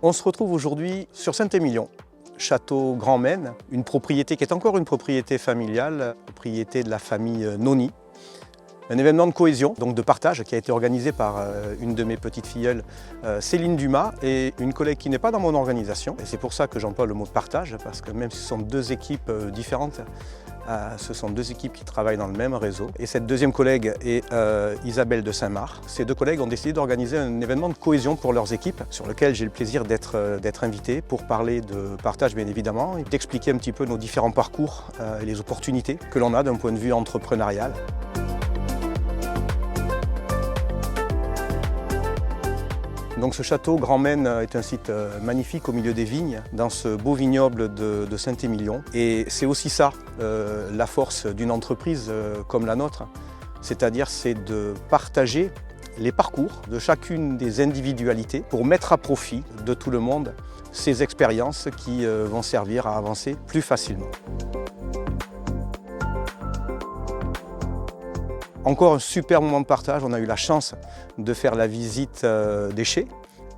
On se retrouve aujourd'hui sur Saint-Émilion, château Grand Maine, une propriété qui est encore une propriété familiale, propriété de la famille Noni. Un événement de cohésion, donc de partage, qui a été organisé par une de mes petites filleules, Céline Dumas, et une collègue qui n'est pas dans mon organisation. Et c'est pour ça que j'emploie le mot partage, parce que même si ce sont deux équipes différentes, ce sont deux équipes qui travaillent dans le même réseau. Et cette deuxième collègue est Isabelle de Saint-Marc. Ces deux collègues ont décidé d'organiser un événement de cohésion pour leurs équipes, sur lequel j'ai le plaisir d'être invité pour parler de partage bien évidemment, et d'expliquer un petit peu nos différents parcours et les opportunités que l'on a d'un point de vue entrepreneurial. Donc ce château Grand Maine est un site magnifique au milieu des vignes, dans ce beau vignoble de Saint-Émilion. Et c'est aussi ça, la force d'une entreprise comme la nôtre, c'est-à-dire c'est de partager les parcours de chacune des individualités pour mettre à profit de tout le monde ces expériences qui vont servir à avancer plus facilement. Encore un super moment de partage, on a eu la chance de faire la visite des chais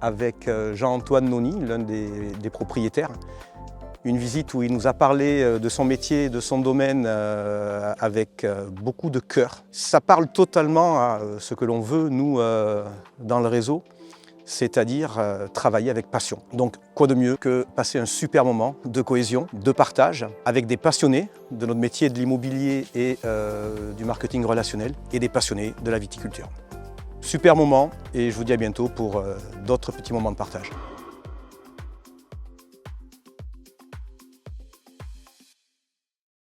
avec Jean-Antoine Noni, l'un des propriétaires. Une visite où il nous a parlé de son métier, de son domaine avec beaucoup de cœur. Ça parle totalement à ce que l'on veut, nous, dans le réseau, c'est-à-dire travailler avec passion. Donc quoi de mieux que passer un super moment de cohésion, de partage, avec des passionnés de notre métier de l'immobilier et du marketing relationnel, et des passionnés de la viticulture. Super moment, et je vous dis à bientôt pour d'autres petits moments de partage.